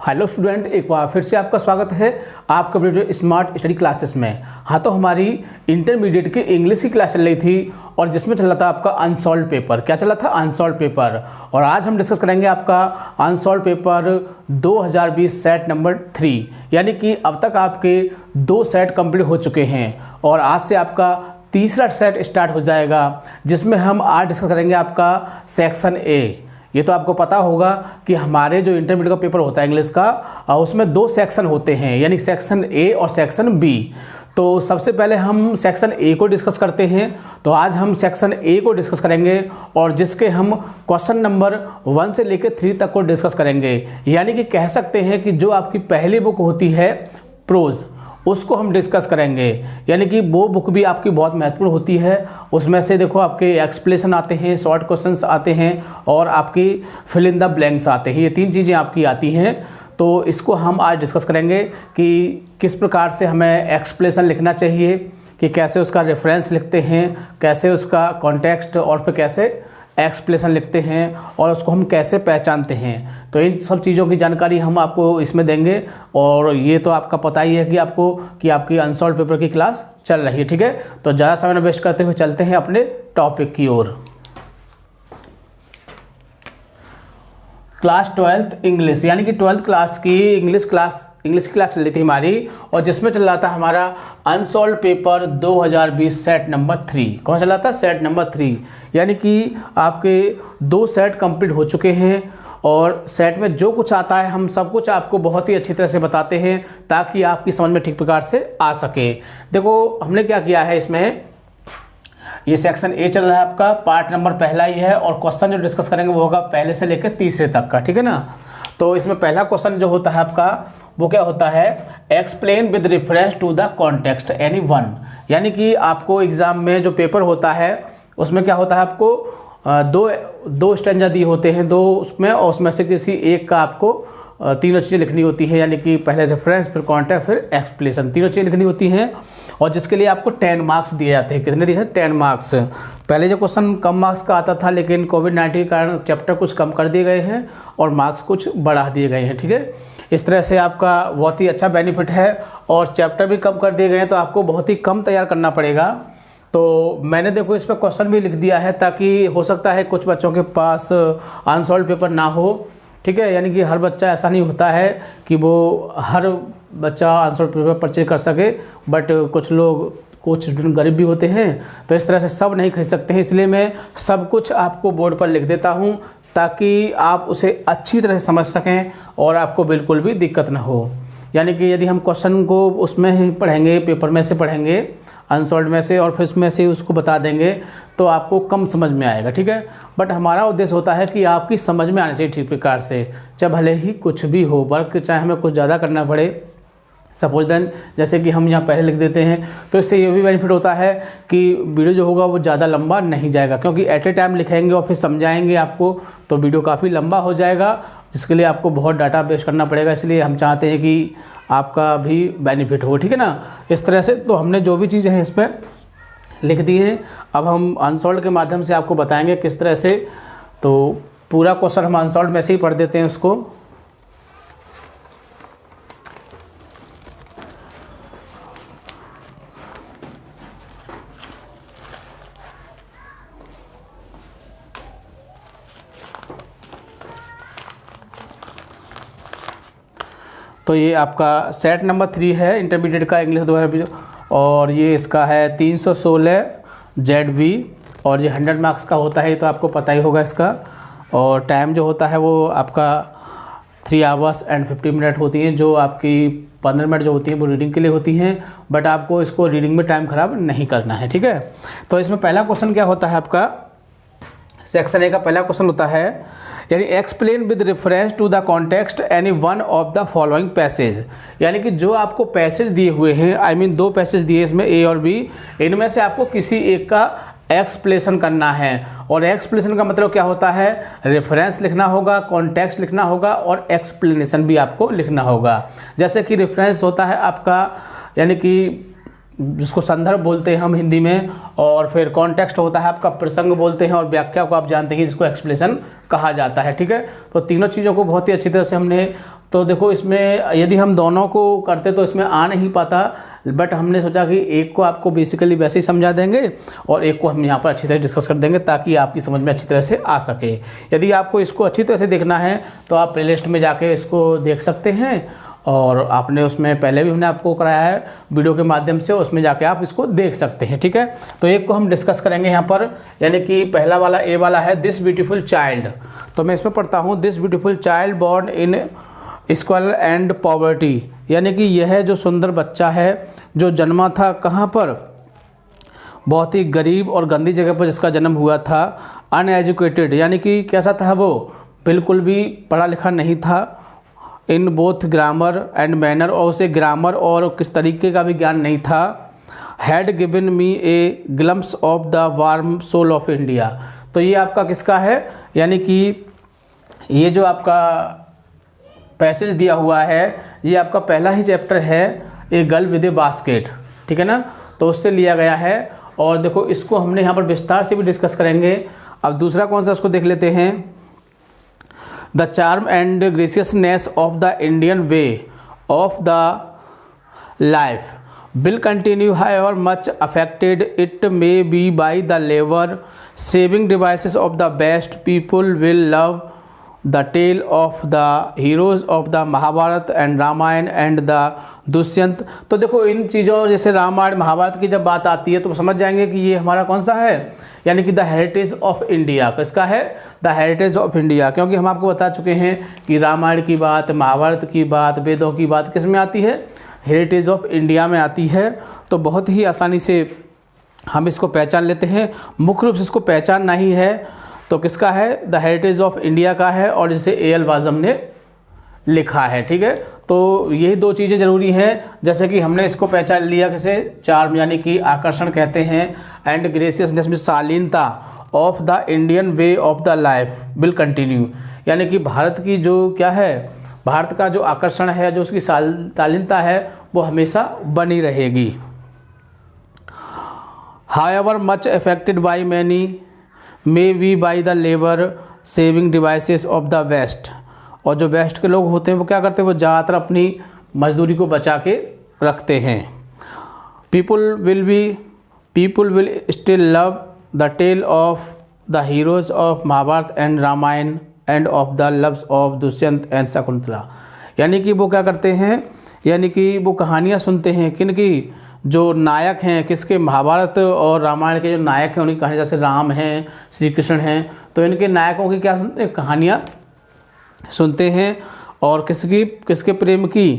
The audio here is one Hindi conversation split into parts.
हेलो स्टूडेंट, एक बार फिर से आपका स्वागत है आपका वीडियो स्मार्ट स्टडी क्लासेस में। हाँ, तो हमारी इंटरमीडिएट की इंग्लिश की क्लास चल रही थी और जिसमें चल रहा था आपका अनसॉल्व पेपर। क्या चला था? Unsolved paper. और आज हम डिस्कस करेंगे आपका अनसॉल्व पेपर 2020 सेट नंबर 3। यानी कि अब तक आपके 2 सेट कंप्लीट हो चुके हैं और आज से आपका तीसरा सेट स्टार्ट हो जाएगा, जिसमें हम आज डिस्कस करेंगे आपका सेक्शन ए। ये तो आपको पता होगा कि हमारे जो इंटरमीडिएट का पेपर होता है इंग्लिश का, उसमें 2 सेक्शन होते हैं, यानी सेक्शन ए और सेक्शन बी। तो सबसे पहले हम सेक्शन ए को डिस्कस करते हैं। तो आज हम सेक्शन ए को डिस्कस करेंगे और जिसके हम क्वेश्चन नंबर 1 से लेकर 3 तक को डिस्कस करेंगे। यानी कि कह सकते हैं कि जो आपकी पहली बुक होती है प्रोज, उसको हम डिस्कस करेंगे। यानी कि वो बुक भी आपकी बहुत महत्वपूर्ण होती है। उसमें से देखो आपके एक्सप्लेनेशन आते हैं, शॉर्ट क्वेश्चंस आते हैं और आपकी फिल इन द ब्लैंक्स आते हैं। ये 3 चीज़ें आपकी आती हैं। तो इसको हम आज डिस्कस करेंगे कि किस प्रकार से हमें एक्सप्लेनेशन लिखना चाहिए, कि कैसे उसका रेफरेंस लिखते हैं, कैसे उसका कॉन्टेक्स्ट और फिर कैसे एक्सप्लेनेशन लिखते हैं और उसको हम कैसे पहचानते हैं। तो इन सब चीज़ों की जानकारी हम आपको इसमें देंगे। और ये तो आपका पता ही है कि आपकी अनसॉल्व पेपर की क्लास चल रही है। ठीक है, तो ज़्यादा समय न वेस्ट करते हुए चलते हैं अपने टॉपिक की ओर। क्लास 12th इंग्लिश, यानी कि 12th क्लास की इंग्लिश की क्लास चल रही थी हमारी, और जिसमें चल रहा था हमारा अनसॉल्व पेपर 2020 सेट नंबर 3। कौन चल रहा था? Set number 3। यानी कि आपके 2 सेट कंप्लीट हो चुके हैं और सेट में जो कुछ आता है हम सब कुछ आपको बहुत ही अच्छी तरह से बताते हैं ताकि आपकी समझ में ठीक प्रकार से आ सके। देखो हमने क्या किया है, इसमें ये सेक्शन ए चल रहा है आपका, पार्ट नंबर पहला ही है और क्वेश्चन जो डिस्कस करेंगे वो होगा पहले से लेकर तीसरे तक का। ठीक है ना। तो इसमें पहला क्वेश्चन जो होता है आपका वो क्या होता है? Explain with reference to the context any one. यानी कि आपको एग्जाम में जो पेपर होता है उसमें क्या होता है, आपको दो स्टैंजा दिए होते हैं, 2 उसमें, और उसमें से किसी एक का आपको 3 चीज़ें लिखनी होती है। यानी कि पहले रेफरेंस, फिर कॉन्टेक्स्ट, फिर एक्सप्लेनेशन, 3 चीज़ें लिखनी होती हैं और जिसके लिए आपको 10 मार्क्स दिए जाते हैं। कितने दिए हैं? 10 मार्क्स। पहले जो क्वेश्चन कम मार्क्स का आता था, लेकिन कोविड-19 के कारण चैप्टर कुछ कम कर दिए गए हैं और मार्क्स कुछ बढ़ा दिए गए हैं। ठीक है, इस तरह से आपका बहुत ही अच्छा बेनिफिट है और चैप्टर भी कम कर दिए गए हैं, तो आपको बहुत ही कम तैयार करना पड़ेगा। तो मैंने देखो इस पर क्वेश्चन भी लिख दिया है ताकि हो सकता है कुछ बच्चों के पास अनसॉल्व पेपर ना हो। ठीक है, यानी कि हर बच्चा ऐसा नहीं होता है कि वो हर बच्चा आंसर पेपर परचेज कर सके, बट कुछ स्टूडेंट गरीब भी होते हैं, तो इस तरह से सब नहीं खरीद सकते हैं। इसलिए मैं सब कुछ आपको बोर्ड पर लिख देता हूं ताकि आप उसे अच्छी तरह से समझ सकें और आपको बिल्कुल भी दिक्कत ना हो। यानी कि यदि हम क्वेश्चन को उसमें ही पढ़ेंगे, पेपर में से पढ़ेंगे, अनसॉल्व में से, और फिर उसमें से उसको बता देंगे तो आपको कम समझ में आएगा। ठीक है, बट हमारा उद्देश्य होता है कि आपकी समझ में आनी चाहिए ठीक प्रकार से, चाहे भले ही कुछ भी हो, वर्क चाहे हमें कुछ ज़्यादा करना पड़े। सपोज देन जैसे कि हम यहाँ पहले लिख देते हैं, तो इससे ये भी बेनिफिट होता है कि वीडियो जो होगा वो ज़्यादा लंबा नहीं जाएगा, क्योंकि एट ए टाइम लिखेंगे और फिर समझाएंगे आपको तो वीडियो काफ़ी लंबा हो जाएगा, जिसके लिए आपको बहुत डाटा बेस करना पड़ेगा। इसलिए हम चाहते हैं कि आपका भी बेनिफिट हो। ठीक है ना। इस तरह से तो हमने जो भी चीज़ें हैं इस पर लिख दी हैं। अब हम अनसॉल्व के माध्यम से आपको बताएंगे किस तरह से। तो पूरा क्वेश्चन हम अनसॉल्व में से ही पढ़ देते हैं उसको। तो ये आपका सेट नंबर 3 है इंटरमीडिएट का इंग्लिश 2020 और ये इसका है 316 ZB और ये 100 मार्क्स का होता है। ये तो आपको पता ही होगा इसका। और टाइम जो होता है वो आपका 3 hours and 50 minutes होती हैं, जो आपकी 15 मिनट जो होती हैं वो रीडिंग के लिए होती हैं, बट आपको इसको रीडिंग में टाइम ख़राब नहीं करना है। ठीक है, तो इसमें पहला क्वेश्चन क्या होता है आपका? सेक्शन ए का पहला क्वेश्चन होता है, यानी explain with reference to the context any one of the following passage. यानी कि जो आपको पैसेज दिए हुए हैं, आई मीन 2 पैसेज दिए इसमें, ए और बी, इनमें से आपको किसी एक का एक्सप्लेनेशन करना है। और एक्सप्लेनेशन का मतलब क्या होता है? रेफरेंस लिखना होगा, कॉन्टेक्स्ट लिखना होगा और एक्सप्लेनेशन भी आपको लिखना होगा। जैसे कि रेफरेंस होता है आपका, यानी कि जिसको संदर्भ बोलते हैं हम हिंदी में, और फिर कॉन्टेक्स्ट होता है आपका प्रसंग बोलते हैं, और व्याख्या को आप जानते हैं जिसको एक्सप्लेनेशन कहा जाता है। ठीक है, तो तीनों चीज़ों को बहुत ही अच्छी तरह से हमने तो देखो इसमें यदि हम दोनों को करते तो इसमें आ नहीं पाता, बट हमने सोचा कि एक को आपको बेसिकली वैसे ही समझा देंगे और एक को हम यहाँ पर अच्छी तरह डिस्कस कर देंगे ताकि आपकी समझ में अच्छी तरह से आ सके। यदि आपको इसको अच्छी तरह से देखना है तो आप प्लेलिस्ट में जाके इसको देख सकते हैं, और आपने उसमें पहले भी हमने आपको कराया है वीडियो के माध्यम से, उसमें जाके आप इसको देख सकते हैं। ठीक है, तो एक को हम डिस्कस करेंगे यहाँ पर, यानी कि पहला वाला ए वाला है दिस ब्यूटीफुल चाइल्ड। तो मैं इसमें पढ़ता हूँ this beautiful child born in squalor and poverty, यानी कि यह जो सुंदर बच्चा है जो जन्मा था कहाँ पर, बहुत ही गरीब और गंदी जगह पर जिसका जन्म हुआ था। अनएजुकेटेड, यानी कि कैसा था वो, बिल्कुल भी पढ़ा लिखा नहीं था। In both grammar and manner, और उसे ग्रामर और किस तरीके का भी ज्ञान नहीं था। Had given me a glimpse of the warm soul of India. तो ये आपका किसका है, यानी कि ये जो आपका पैसेज दिया हुआ है ये आपका पहला ही चैप्टर है, a girl with a basket. ठीक है ना, तो उससे लिया गया है। और देखो इसको हमने यहाँ पर विस्तार से भी डिस्कस करेंगे। अब दूसरा कौन सा उसको देख लेते हैं, the charm and graciousness of the Indian way of the life will continue however much affected it may be by the labor saving devices of the best people will love the tale of the heroes of the Mahabharata and Ramayana and the Dushyant. तो देखो इन चीज़ों जैसे रामायण महाभारत की जब बात आती है तो समझ जाएंगे कि ये हमारा कौन सा है, यानी कि द हेरिटेज ऑफ इंडिया। किसका है, द हेरिटेज ऑफ इंडिया, क्योंकि हम आपको बता चुके हैं कि रामायण की बात, महाभारत की बात, वेदों की बात किस में आती है, हेरिटेज ऑफ इंडिया में आती है। तो बहुत ही आसानी से हम इसको पहचान लेते हैं। मुख्य रूप से इसको पहचानना ही है तो किसका है, द हेरिटेज ऑफ इंडिया का है, और जिसे ए.एल. वाज़म ने लिखा है। ठीक है, तो यही दो चीज़ें ज़रूरी हैं, जैसे कि हमने इसको पहचान लिया कैसे, चार्म यानी कि आकर्षण कहते हैं, एंड ग्रेसियसनेस में शालीनता, of the Indian way of the life will continue, यानी कि भारत की जो क्या है, भारत का जो आकर्षण है, जो उसकी शालीनता है वो हमेशा बनी रहेगी। However much affected by many may be by the labour saving devices of the west, और जो वेस्ट के लोग होते हैं वो क्या करते हैं, वो ज़्यादातर अपनी मजदूरी को बचा के रखते हैं। People will still love the tale of the heroes of Mahabharata and Ramayana and of the loves of Dushyant and Shakuntala, यानी कि वो क्या करते हैं, यानी कि वो कहानियाँ सुनते हैं किनकी, जो नायक हैं किसके, महाभारत और रामायण के जो नायक हैं उनकी कहानी, जैसे राम हैं, श्री कृष्ण हैं, तो इनके नायकों की क्या सुनते हैं, कहानियाँ सुनते हैं। और किसके प्रेम की,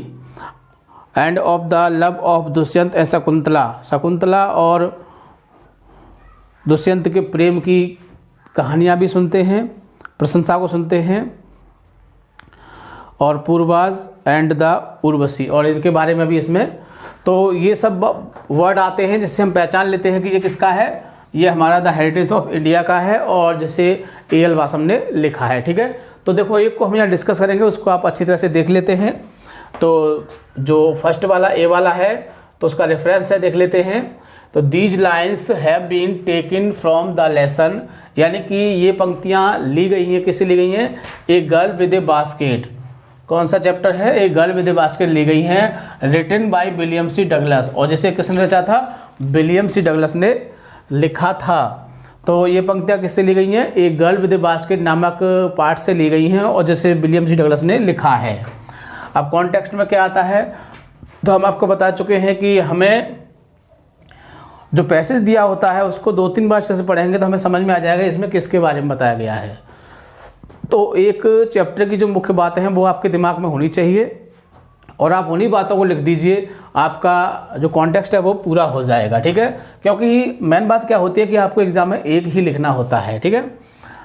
and of the love of Dushyant and Shakuntala, Shakuntala और दुष्यंत के प्रेम की कहानियाँ भी सुनते हैं, प्रशंसा को सुनते हैं। और पूर्वाज एंड द उर्वशी, और इनके बारे में भी इसमें, तो ये सब वर्ड आते हैं जिससे हम पहचान लेते हैं कि ये किसका है, ये हमारा द हेरिटेज ऑफ इंडिया का है, और जैसे ए.एल. वासम ने लिखा है। ठीक है, तो देखो एक को हम यहाँ डिस्कस करेंगे, उसको आप अच्छी तरह से देख लेते हैं। तो जो फर्स्ट वाला ए वाला है तो उसका रेफरेंस है, देख लेते हैं। तो these lines have been taken from the lesson, यानी कि ये पंक्तियाँ ली गई हैं, किससे ली गई हैं, a girl with a basket. कौन सा चैप्टर है, a girl with a basket ली गई हैं, written by William C Douglas, और जिसे किसने रचा था, विलियम सी डगलस ने लिखा था। तो ये पंक्तियाँ किससे ली गई हैं, a girl with a basket नामक पाठ से ली गई हैं, और जैसे विलियम सी डगलस ने लिखा है। अब कॉन्टेक्स्ट में क्या आता है, तो हम आपको बता चुके हैं कि हमें जो पैसेज दिया होता है उसको 2-3 बार से पढ़ेंगे तो हमें समझ में आ जाएगा इसमें किसके बारे में बताया गया है। तो एक चैप्टर की जो मुख्य बातें हैं वो आपके दिमाग में होनी चाहिए, और आप उन्हीं बातों को लिख दीजिए, आपका जो कॉन्टेक्स्ट है वो पूरा हो जाएगा। ठीक है, क्योंकि मेन बात क्या होती है कि आपको एग्जाम में एक ही लिखना होता है। ठीक है,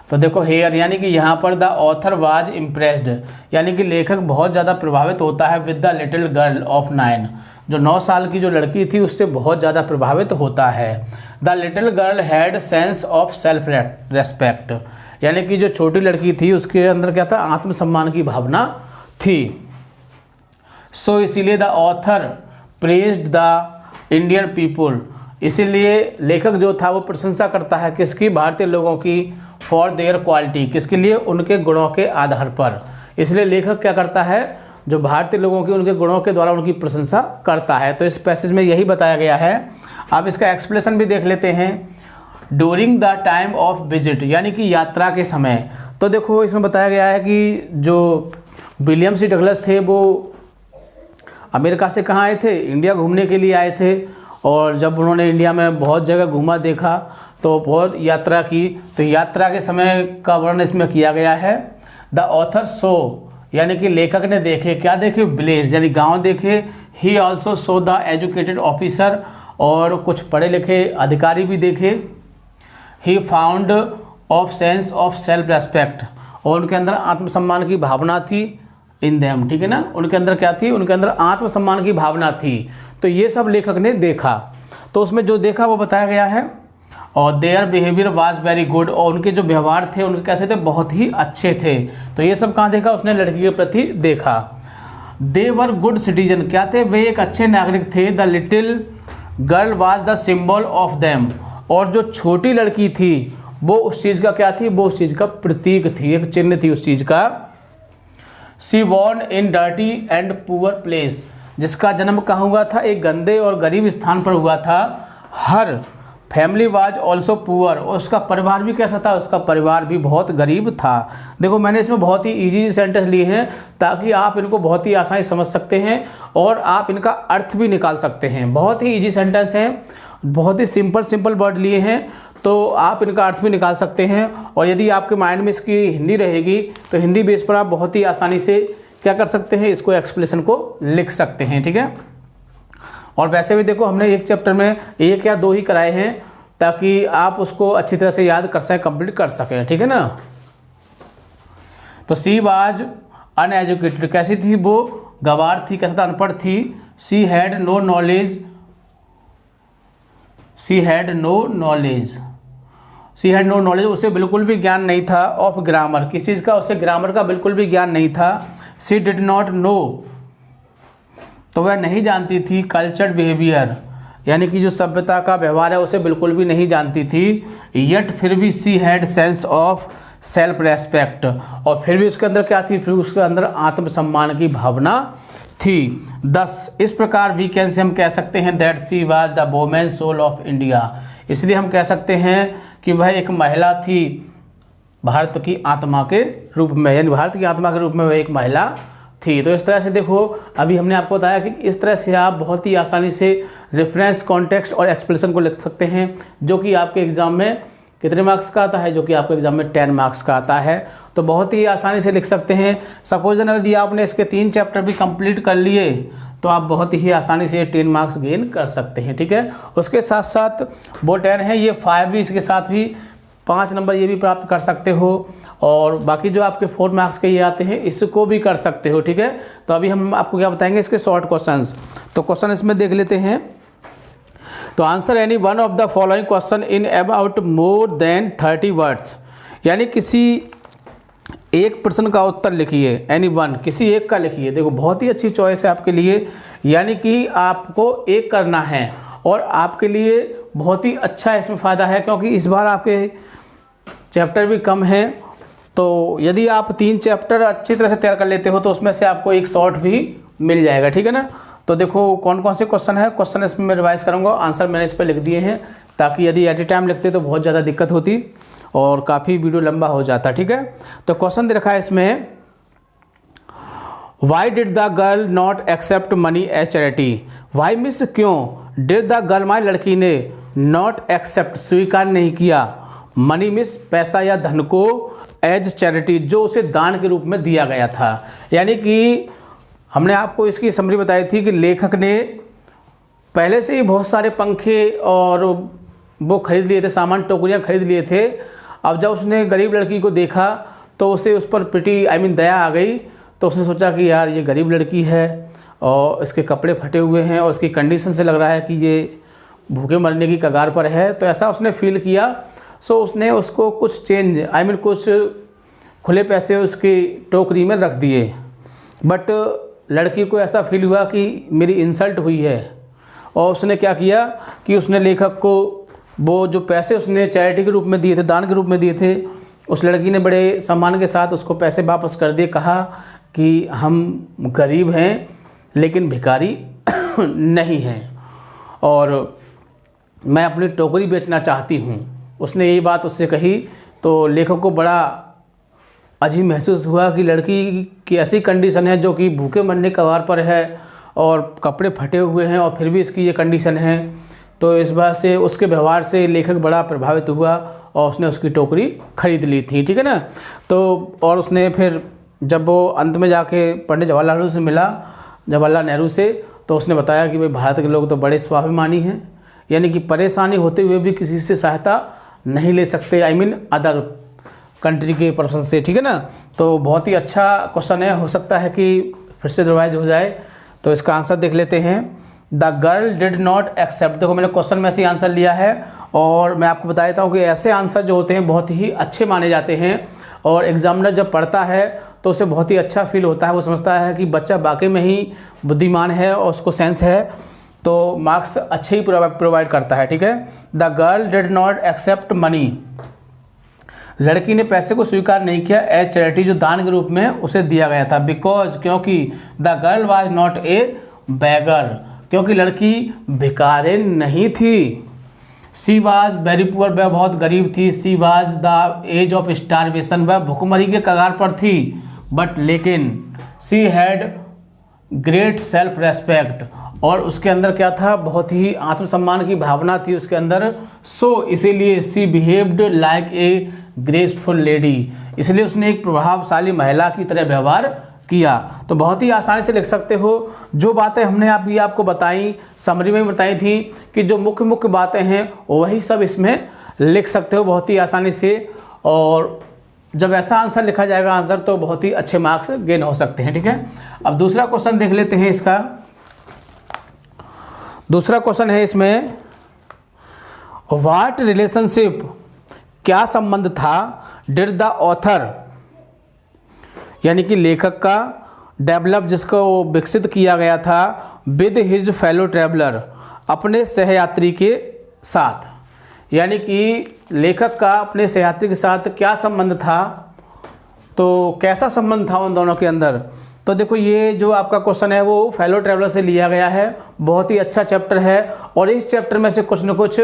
तो देखो हेयर, यानी कि यहाँ पर द ऑथर वाज इम्प्रेस्ड, यानी कि लेखक बहुत ज़्यादा प्रभावित होता है with the little girl of 9, जो 9 साल की जो लड़की थी उससे बहुत ज़्यादा प्रभावित होता है। The little girl had sense of self respect, यानी कि जो छोटी लड़की थी उसके अंदर क्या था, आत्मसम्मान की भावना थी। सो इसीलिए the author praised the Indian people, इसीलिए लेखक जो था वो प्रशंसा करता है किसकी, भारतीय लोगों की, फॉर देयर क्वालिटी, किसके लिए, उनके गुणों के आधार पर। इसलिए लेखक क्या करता है, जो भारतीय लोगों की उनके गुणों के द्वारा उनकी प्रशंसा करता है। तो इस पैसेज में यही बताया गया है। अब इसका एक्सप्लेनेशन भी देख लेते हैं। During the time of visit, यानी कि यात्रा के समय। तो देखो इसमें बताया गया है कि जो विलियम सी डगलस थे वो अमेरिका से कहाँ आए थे, इंडिया घूमने के लिए आए थे। और जब उन्होंने इंडिया में बहुत जगह घूमा देखा तो बहुत यात्रा की, तो यात्रा के समय का वर्णन इसमें किया गया है। द ऑथर सो, यानी कि लेखक ने देखे, क्या देखे, विलेज यानी गांव देखे। He also so the educated officer, और कुछ पढ़े लिखे अधिकारी भी देखे। He found of sense of self respect, और उनके अंदर आत्मसम्मान की भावना थी। इन देम, ठीक है ना, उनके अंदर क्या थी, उनके अंदर आत्मसम्मान की भावना थी। तो ये सब लेखक ने देखा। तो उसमें जो देखा वो बताया गया है। और their behaviour was very good, और उनके जो व्यवहार थे उनके कैसे थे, बहुत ही अच्छे थे। तो ये सब कहाँ देखा, उसने लड़की के प्रति देखा। दे वर गुड सिटीजन, क्या थे, वे एक अच्छे नागरिक थे। The little girl was the symbol of them, और जो छोटी लड़की थी वो उस चीज़ का क्या थी, वो उस चीज़ का प्रतीक थी, एक चिन्ह थी उस चीज़ का। She born in dirty and poor place, जिसका जन्म कहाँ हुआ था, एक गंदे और गरीब स्थान पर हुआ था। हर फैमिली वाज ऑल्सो पुअर, और उसका परिवार भी कैसा था, उसका परिवार भी बहुत गरीब था। देखो मैंने इसमें बहुत ही इजी सेंटेंस लिए हैं ताकि आप इनको बहुत ही आसानी समझ सकते हैं और आप इनका अर्थ भी निकाल सकते हैं। बहुत ही इजी सेंटेंस हैं, बहुत ही सिंपल वर्ड लिए हैं, तो आप इनका अर्थ भी निकाल सकते हैं। और यदि आपके माइंड में इसकी हिंदी रहेगी तो हिंदी बेस पर आप बहुत ही आसानी से क्या कर सकते हैं, इसको एक्सप्लेनेशन को लिख सकते हैं, ठीक है। और वैसे भी देखो हमने एक चैप्टर में एक या दो ही कराए हैं ताकि आप उसको अच्छी तरह से याद कर सकें, कंप्लीट कर सकें, ठीक है ना। तो सी वाज अनएजुकेटेड, कैसी थी वो, गवार थी, कैसा था, अनपढ़ थी। She had no knowledge, she had no knowledge, she had no knowledge, उसे बिल्कुल भी ज्ञान नहीं था। ऑफ ग्रामर, किस चीज़ का, उसे ग्रामर का बिल्कुल भी ज्ञान नहीं था। सी डिड नॉट नो, तो वह नहीं जानती थी। कल्चर्ड बिहेवियर, यानी कि जो सभ्यता का व्यवहार है उसे बिल्कुल भी नहीं जानती थी। यट, फिर भी she had sense of self respect, और फिर भी उसके अंदर क्या थी, फिर उसके अंदर आत्मसम्मान की भावना थी। 10, इस प्रकार वी कैन से हम कह सकते हैं that she was the women soul of India, इसलिए हम कह सकते हैं कि वह एक महिला थी भारत की आत्मा के रूप में, यानी भारत की आत्मा के रूप में वह एक महिला थी। तो इस तरह से देखो अभी हमने आपको बताया कि इस तरह से आप बहुत ही आसानी से रेफरेंस, कॉन्टेक्स्ट और एक्सप्रेशन को लिख सकते हैं, जो कि आपके एग्जाम में कितने मार्क्स का आता है, जो कि आपके एग्जाम में 10 मार्क्स का आता है। तो बहुत ही आसानी से लिख सकते हैं। सपोज यदि आपने इसके 3 चैप्टर भी कंप्लीट कर लिए तो आप बहुत ही आसानी से 10 मार्क्स गेन कर सकते हैं, ठीक है। उसके साथ साथ वो 10 है, ये 5 भी, इसके साथ भी 5 नंबर ये भी प्राप्त कर सकते हो, और बाकी जो आपके 4 मार्क्स के ये आते हैं इसको भी कर सकते हो, ठीक है। तो अभी हम आपको क्या बताएंगे, इसके शॉर्ट क्वेश्चंस। तो क्वेश्चन इसमें देख लेते हैं। तो answer any one of the following question in about more than 30 words, यानी किसी एक प्रश्न का उत्तर लिखिए। एनी वन, किसी एक का लिखिए। देखो बहुत ही अच्छी चॉइस है आपके लिए, यानी कि आपको एक करना है और आपके लिए बहुत ही अच्छा इसमें फ़ायदा है, क्योंकि इस बार आपके चैप्टर भी कम हैं। तो यदि आप 3 चैप्टर अच्छी तरह से तैयार कर लेते हो तो उसमें से आपको एक शॉर्ट भी मिल जाएगा, ठीक है ना। तो देखो कौन कौन से क्वेश्चन है, क्वेश्चन इसमें मैं रिवाइज करूँगा, आंसर मैंने इस पर लिख दिए हैं, ताकि यदि एट ए टाइम लिखते तो बहुत ज़्यादा दिक्कत होती और काफ़ी वीडियो लंबा हो जाता, ठीक है। तो क्वेश्चन दे रखा है इसमें, why did the girl not accept money as charity, why miss क्यों, डिड द गर्ल माई लड़की ने, नॉट एक्सेप्ट स्वीकार नहीं किया, मनी मिस पैसा या धन को, एज चैरिटी जो उसे दान के रूप में दिया गया था। यानी कि हमने आपको इसकी समरी बताई थी कि लेखक ने पहले से ही बहुत सारे पंखे और वो खरीद लिए थे, सामान, टोकरियाँ खरीद लिए थे। अब जब उसने गरीब लड़की को देखा तो उसे उस पर दया आ गई। तो उसने सोचा कि यार ये गरीब लड़की है और इसके कपड़े फटे हुए हैं और इसकी कंडीशन से लग रहा है कि ये भूखे मरने की कगार पर है, तो ऐसा उसने फील किया। सो उसने उसको कुछ चेंज कुछ खुले पैसे उसकी टोकरी में रख दिए। बट लड़की को ऐसा फील हुआ कि मेरी इंसल्ट हुई है, और उसने क्या किया कि उसने लेखक को वो जो पैसे उसने चैरिटी के रूप में दिए थे, दान के रूप में दिए थे, उस लड़की ने बड़े सम्मान के साथ उसको पैसे वापस कर दिए। कहा कि हम गरीब हैं लेकिन भिखारी नहीं हैं और मैं अपनी टोकरी बेचना चाहती हूँ। उसने यही बात उससे कही तो लेखक को बड़ा अजीब महसूस हुआ कि लड़की की ऐसी कंडीशन है जो कि भूखे मरने कगार पर है और कपड़े फटे हुए हैं और फिर भी इसकी ये कंडीशन है। तो इस बात से उसके व्यवहार से लेखक बड़ा प्रभावित हुआ और उसने उसकी टोकरी खरीद ली थी, ठीक है ना। तो और उसने फिर जब वो अंत में जाके पंडित जवाहरलाल नेहरू से, तो उसने बताया कि भाई भारत के लोग तो बड़े स्वाभिमानी हैं, यानी कि परेशानी होते हुए भी किसी से सहायता नहीं ले सकते, आई मीन अदर कंट्री के पर्सन से, ठीक है ना। तो बहुत ही अच्छा क्वेश्चन है, हो सकता है कि फिर से रिवाइज हो जाए। तो इसका आंसर देख लेते हैं। The girl did not accept. देखो मैंने क्वेश्चन में ऐसे आंसर लिया है और मैं आपको बता देता हूँ कि ऐसे आंसर जो होते हैं बहुत ही अच्छे माने जाते हैं और एग्जामिनर जब पढ़ता है तो उसे बहुत ही अच्छा फील होता है। वो समझता है कि बच्चा वाकई में ही बुद्धिमान है और उसको सेंस है, तो मार्क्स अच्छे ही प्रोवाइड करता है, ठीक है। The girl did not accept money. लड़की ने पैसे को स्वीकार नहीं किया एज चैरिटी, जो दान के रूप में उसे दिया गया था। बिकॉज, क्योंकि the girl was not a bagger, क्योंकि लड़की भिखारिन नहीं थी। सी वाज वेरी पुअर, वह बहुत गरीब थी। She was the edge of starvation, वह भुखमरी के कगार पर थी। बट लेकिन she had great self respect, और उसके अंदर क्या था, बहुत ही आत्मसम्मान की भावना थी उसके अंदर। सो इसीलिए she behaved like a graceful lady, इसलिए उसने एक प्रभावशाली महिला की तरह व्यवहार किया। तो बहुत ही आसानी से लिख सकते हो। जो बातें हमने आपको बताई, समरी में बताई थी कि जो मुख्य मुख्य बातें हैं वही सब इसमें लिख सकते हो बहुत ही आसानी से। और जब ऐसा आंसर लिखा जाएगा आंसर, तो बहुत ही अच्छे मार्क्स गेन हो सकते हैं, ठीक है। अब दूसरा क्वेश्चन देख लेते हैं। इसका दूसरा क्वेश्चन है इसमें, व्हाट रिलेशनशिप, क्या संबंध था, डिड द ऑथर, यानी कि लेखक का, डेवलप, जिसको विकसित किया गया था, विद हिज फेलो ट्रैवलर, अपने सहयात्री के साथ, यानी कि लेखक का अपने सहयात्री के साथ क्या संबंध था, तो कैसा संबंध था उन दोनों के अंदर। तो देखो ये जो आपका क्वेश्चन है वो फेलो ट्रैवलर से लिया गया है। बहुत ही अच्छा चैप्टर है और इस चैप्टर में से कुछ न कुछ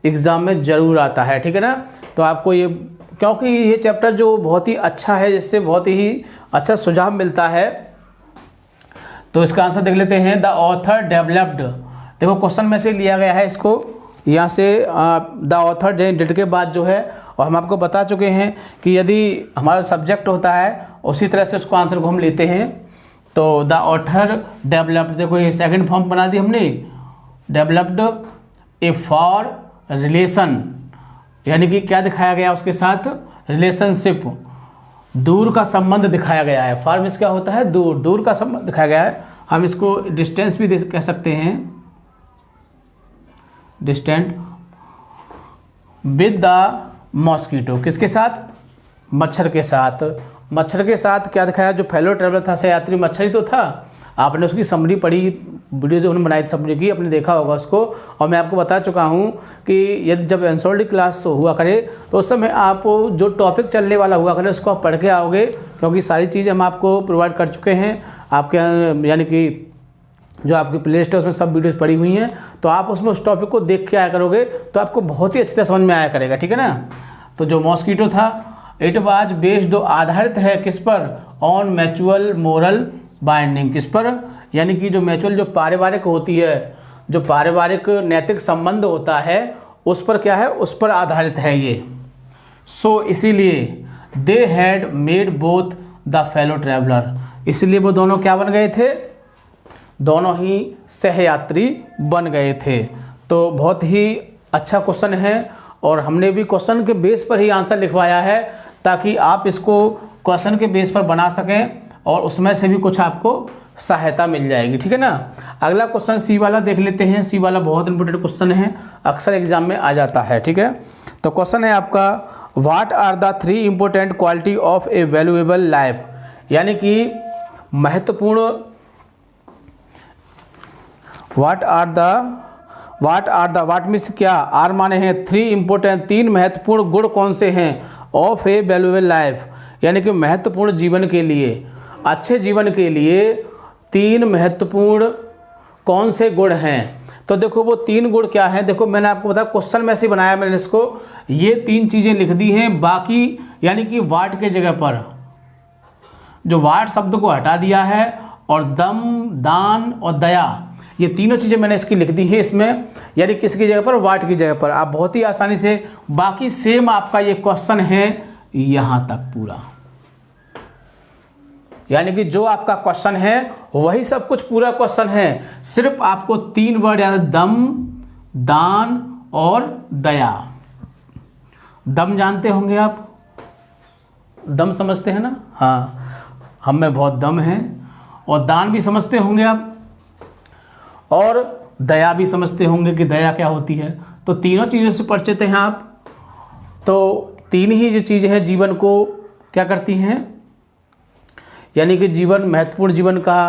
एग्जाम में ज़रूर आता है, ठीक है ना। तो आपको ये, क्योंकि ये चैप्टर जो बहुत ही अच्छा है, जिससे बहुत ही अच्छा सुझाव मिलता है। तो इसका आंसर देख लेते हैं। द ऑथर डेवलप्ड, देखो क्वेश्चन में से लिया गया है इसको, यहाँ से द ऑथर डिड के बाद जो है, और हम आपको बता चुके हैं कि यदि हमारा सब्जेक्ट होता है उसी तरह से उसको आंसर को हम लेते हैं। तो द ऑथर डेवलप्ड, देखो ये सेकंड फॉर्म बना दी हमने, डेवलप्ड ए फॉर रिलेशन, यानी कि क्या दिखाया गया उसके साथ, रिलेशनशिप, दूर का संबंध दिखाया गया है। फॉर मींस क्या होता है, दूर, दूर का संबंध दिखाया गया है। हम इसको डिस्टेंस भी कह सकते हैं, डिस्टेंट, विद द मॉस्किटो, किसके साथ, मच्छर के साथ। मच्छर के साथ क्या दिखाया, जो फेलो ट्रैवलर था, सहयात्री मच्छर ही तो था। आपने उसकी समरी पढ़ी, वीडियो जो उन्होंने बनाई थी समरी की, आपने देखा होगा उसको। और मैं आपको बता चुका हूँ कि यदि जब एनसोल्ड क्लास हुआ करे तो उस समय आप जो टॉपिक चलने वाला हुआ करे उसको आप पढ़ के आओगे, क्योंकि सारी चीज़ें हम आपको प्रोवाइड कर चुके हैं आपके, यानी कि जो आपकी प्ले लिस्ट है उसमें सब वीडियोस पड़ी हुई हैं। तो आप उसमें उस टॉपिक को देख के आया करोगे तो आपको बहुत ही अच्छी तरह समझ में आया करेगा, ठीक है ना। तो जो मॉस्किटो था, इट वाज बेस्ड, आधारित है किस पर, ऑन म्यूचुअल मोरल बाइंडिंग, किस पर, यानी कि जो म्यूचुअल, जो पारिवारिक होती है, जो पारिवारिक नैतिक संबंध होता है उस पर क्या है, उस पर आधारित है ये। सो इसीलिए they had made both the fellow traveller, इसलिए वो दोनों क्या बन गए थे, दोनों ही सहयात्री बन गए थे। तो बहुत ही अच्छा क्वेश्चन है और हमने भी क्वेश्चन के बेस पर ही आंसर लिखवाया है ताकि आप इसको क्वेश्चन के बेस पर बना सकें और उसमें से भी कुछ आपको सहायता मिल जाएगी, ठीक है ना। अगला क्वेश्चन सी वाला देख लेते हैं। सी वाला बहुत इंपॉर्टेंट क्वेश्चन है, अक्सर एग्जाम में आ जाता है, ठीक है। तो क्वेश्चन है आपका, what are the 3 important quality of a valuable life, यानी कि महत्वपूर्ण, व्हाट मीन्स क्या, आर माने हैं 3 इंपॉर्टेंट, 3 महत्वपूर्ण गुण कौन से हैं, ऑफ ए वैल्यूएबल लाइफ, यानी कि महत्वपूर्ण जीवन के लिए। अच्छे जीवन के लिए 3 महत्वपूर्ण कौन से गुण हैं। तो देखो वो 3 गुण क्या हैं, देखो मैंने आपको बताया क्वेश्चन में से बनाया मैंने इसको, ये 3 चीज़ें लिख दी हैं, बाकी यानी कि वाट के जगह पर जो वाट शब्द को हटा दिया है और दम, दान और दया, ये तीनों चीज़ें मैंने इसकी लिख दी है इसमें, यानी किसकी जगह पर, वाट की जगह पर। आप बहुत ही आसानी से, बाकी सेम आपका ये क्वेश्चन है यहाँ तक पूरा, यानी कि जो आपका क्वेश्चन है वही सब कुछ पूरा क्वेश्चन है, सिर्फ आपको 3 वर्ड याद, दम, दान और दया। दम जानते होंगे आप, दम समझते हैं ना, हाँ हम में बहुत दम है। और दान भी समझते होंगे आप, और दया भी समझते होंगे कि दया क्या होती है। तो तीनों चीज़ों से परिचित हैं आप। तो 3 ही जो चीज़ें हैं जीवन को क्या करती हैं, यानी कि जीवन, महत्वपूर्ण जीवन का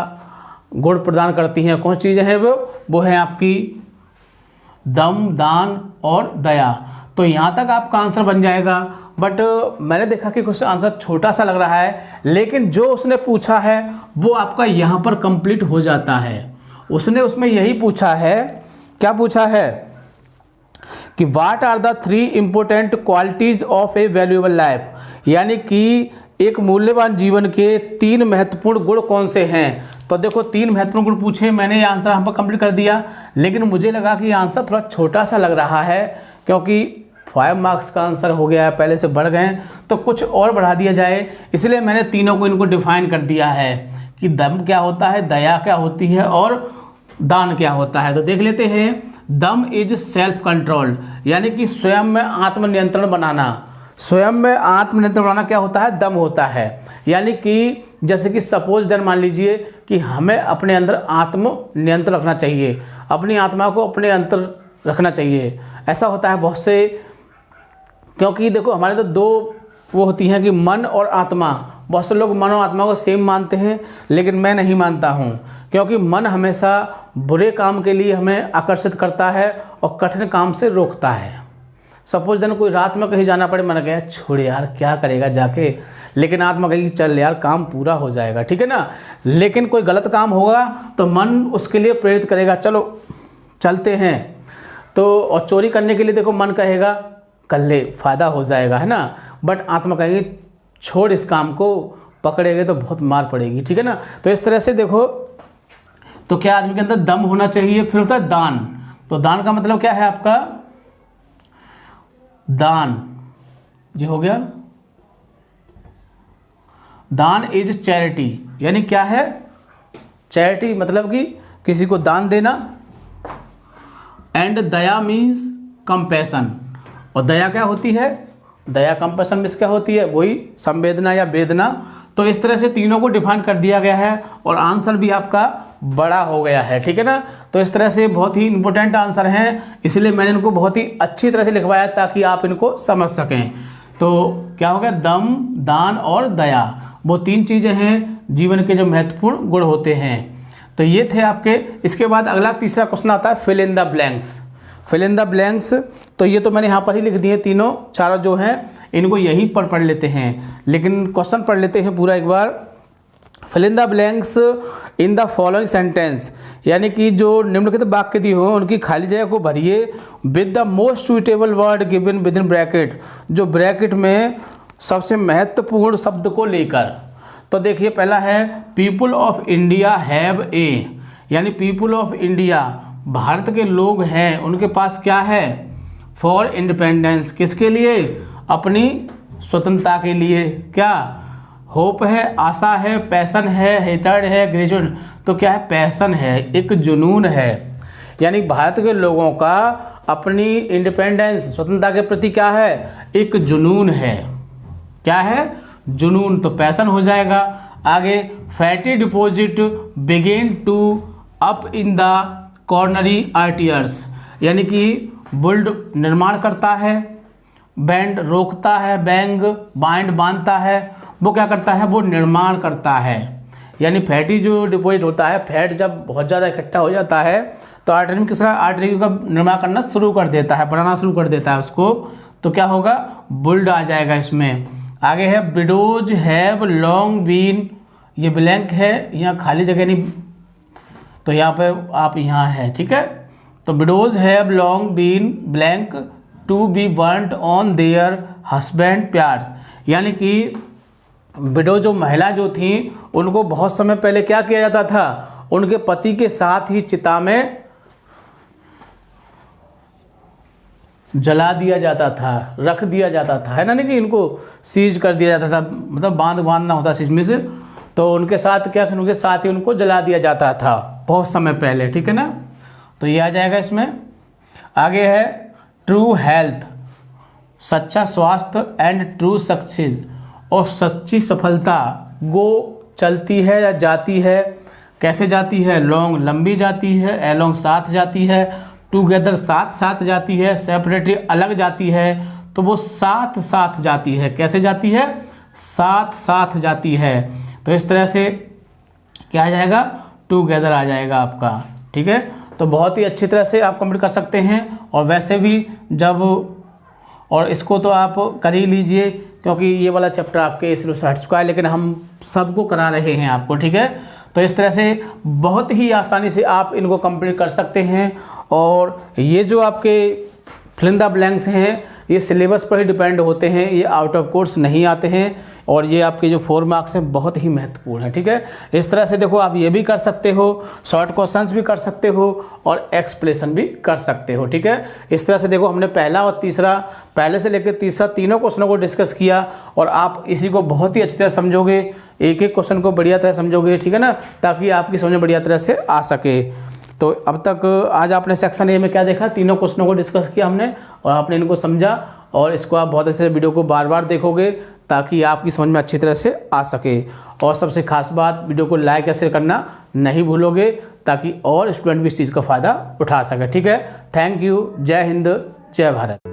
गुण प्रदान करती हैं। कौन सी चीज़ें हैं वो है आपकी दम, दान और दया। तो यहाँ तक आपका आंसर बन जाएगा। बट मैंने देखा कि कुछ आंसर छोटा सा लग रहा है, लेकिन जो उसने पूछा है वो आपका यहाँ पर कंप्लीट हो जाता है। उसने उसमें यही पूछा है, क्या पूछा है कि what are the 3 important qualities of a valuable life, यानी कि एक मूल्यवान जीवन के 3 महत्वपूर्ण गुण कौन से हैं। तो देखो 3 महत्वपूर्ण गुण पूछे, मैंने ये आंसर यहाँ पर कंप्लीट कर दिया, लेकिन मुझे लगा कि ये आंसर थोड़ा छोटा सा लग रहा है, क्योंकि 5 मार्क्स का आंसर हो गया है, पहले से बढ़ गए, तो कुछ और बढ़ा दिया जाए। इसलिए मैंने तीनों को इनको डिफाइन कर दिया है कि दम क्या होता है, दया क्या होती है और दान क्या होता है। तो देख लेते हैं। दम इज सेल्फ कंट्रोल, यानी कि स्वयं में आत्मनियंत्रण बनाना। स्वयं में आत्मनियंत्रण बनाना क्या होता है, दम होता है। यानी कि जैसे कि सपोज देन मान लीजिए कि हमें अपने अंदर आत्मनियंत्रण रखना चाहिए, अपनी आत्मा को अपने अंदर रखना चाहिए। ऐसा होता है बहुत से, क्योंकि देखो हमारे तो 2 वो होती हैं कि मन और आत्मा। बहुत से लोग मन और आत्मा को सेम मानते हैं, लेकिन मैं नहीं मानता हूँ, क्योंकि मन हमेशा बुरे काम के लिए हमें आकर्षित करता है और कठिन काम से रोकता है। सपोज देन कोई रात में कहीं जाना पड़े, मन कहे छोड़ यार क्या करेगा जाके, लेकिन आत्मा कहेगी चल यार काम पूरा हो जाएगा, ठीक है ना। लेकिन कोई गलत काम होगा तो मन उसके लिए प्रेरित करेगा, चलो चलते हैं। तो और चोरी करने के लिए देखो मन कहेगा कर ले, फ़ायदा हो जाएगा, है ना। बट आत्मा कहेगी छोड़ इस काम को, पकड़ेगे तो बहुत मार पड़ेगी, ठीक है ना। तो इस तरह से देखो, तो क्या आदमी के अंदर दम होना चाहिए। फिर होता है दान। तो दान का मतलब क्या है आपका, दान ये हो गया, दान इज चैरिटी, यानी क्या है, चैरिटी मतलब कि किसी को दान देना। एंड दया मीन्स कंपैशन, और दया क्या होती है, दया कंपैशन मीन्स क्या होती है, वही संवेदना या वेदना। तो इस तरह से तीनों को डिफाइन कर दिया गया है और आंसर भी आपका बड़ा हो गया है, ठीक है ना। तो इस तरह से बहुत ही इंपॉर्टेंट आंसर हैं, इसलिए मैंने इनको बहुत ही अच्छी तरह से लिखवाया ताकि आप इनको समझ सकें। तो क्या हो गया, दम, दान और दया, वो 3 चीज़ें हैं जीवन के जो महत्वपूर्ण गुण होते हैं। तो ये थे आपके। इसके बाद अगला तीसरा क्वेश्चन आता है fill in the blanks. Fill in the blanks, तो ये तो मैंने यहाँ पर ही लिख दिए, तीनों चारों जो हैं इनको यहीं पर पढ़ लेते हैं, लेकिन क्वेश्चन पढ़ लेते हैं पूरा एक बार। Fill in the blanks in the following sentence, यानी कि जो निम्नलिखित वाक्य दी हो उनकी खाली जगह को भरिए with the most suitable word given with in bracket, जो ब्रैकेट में सबसे महत्वपूर्ण शब्द को लेकर। तो देखिए पहला है people of India have a, यानी पीपुल ऑफ इंडिया भारत के लोग हैं, उनके पास क्या है, फॉर इंडिपेंडेंस, किसके लिए, अपनी स्वतंत्रता के लिए। क्या होप है, आशा है, पैशन है, हेटर्ड है, ग्रेजुएट, तो क्या है, पैशन है, एक जुनून है। यानी भारत के लोगों का अपनी इंडिपेंडेंस, स्वतंत्रता के प्रति क्या है, एक जुनून है। क्या है, जुनून, तो पैशन हो जाएगा। आगे fatty deposit begin to up in the coronary arteries, यानी कि बुल्ड निर्माण करता है, बैंड रोकता है, बैंग बाइंड बांधता है, वो क्या करता है, वो निर्माण करता है। यानी फैटी जो डिपॉजिट होता है, फैट जब बहुत ज़्यादा इकट्ठा हो जाता है तो आर्टरी किसका, आर्टरी का निर्माण करना शुरू कर देता है, बनाना शुरू कर देता है उसको, तो क्या होगा, बुल्ड आ जाएगा इसमें। आगे है विडोज हैव लॉन्ग बीन ये ब्लैंक है, यहाँ खाली जगह नहीं, तो यहाँ पे आप यहाँ है, ठीक है। तो widows have long been blank to be burned on their husband pyres, यानी कि विडो जो महिला जो थी उनको बहुत समय पहले क्या किया जाता था, उनके पति के साथ ही चिता में जला दिया जाता था, रख दिया जाता था, है ना, नहीं कि इनको सीज कर दिया जाता था, मतलब बांधना होता सिजमी से, तो उनके साथ क्या, उनके साथ ही उनको जला दिया जाता था बहुत समय पहले, ठीक है ना। तो ये आ जाएगा इसमें। आगे है ट्रू हेल्थ, सच्चा स्वास्थ्य, एंड ट्रू सक्सेस, और सच्ची सफलता। गो चलती है या जाती है, कैसे जाती है, लॉन्ग लंबी जाती है, एलोंग साथ जाती है, टुगेदर साथ साथ जाती है, सेपरेटली अलग जाती है, तो वो साथ साथ जाती है, कैसे जाती है, साथ साथ जाती है। तो इस तरह से क्या आ जाएगा, टुगेदर आ जाएगा आपका, ठीक है। तो बहुत ही अच्छी तरह से आप कंप्लीट कर सकते हैं। और वैसे भी जब, और इसको तो आप कर ही लीजिए क्योंकि ये वाला चैप्टर आपके सिलेबस से हट चुका है, लेकिन हम सबको करा रहे हैं आपको, ठीक है। तो इस तरह से बहुत ही आसानी से आप इनको कंप्लीट कर सकते हैं। और ये जो आपके फिल इन द ब्लैंक्स हैं ये सिलेबस पर ही डिपेंड होते हैं, ये आउट ऑफ कोर्स नहीं आते हैं, और ये आपके जो 4 मार्क्स हैं बहुत ही महत्वपूर्ण है, ठीक है। इस तरह से देखो आप ये भी कर सकते हो, शॉर्ट क्वेश्चंस भी कर सकते हो और एक्सप्लेनेशन भी कर सकते हो, ठीक है। इस तरह से देखो हमने पहला और तीसरा, पहले से लेकर तीसरा तीनों क्वेश्चनों को डिस्कस किया, और आप इसी को बहुत ही अच्छी तरह समझोगे, एक एक क्वेश्चन को बढ़िया तरह समझोगे, ठीक है ना, ताकि आपकी समझ में बढ़िया तरह से आ सके। तो अब तक आज आपने सेक्शन ए में क्या देखा, तीनों क्वेश्चनों को डिस्कस किया हमने और आपने इनको समझा, और इसको आप बहुत अच्छे से वीडियो को बार बार देखोगे ताकि आपकी समझ में अच्छी तरह से आ सके। और सबसे खास बात, वीडियो को लाइक या शेयर करना नहीं भूलोगे ताकि और स्टूडेंट भी इस चीज़ का फ़ायदा उठा सके, ठीक है। Thank you. जय हिंद, जय भारत।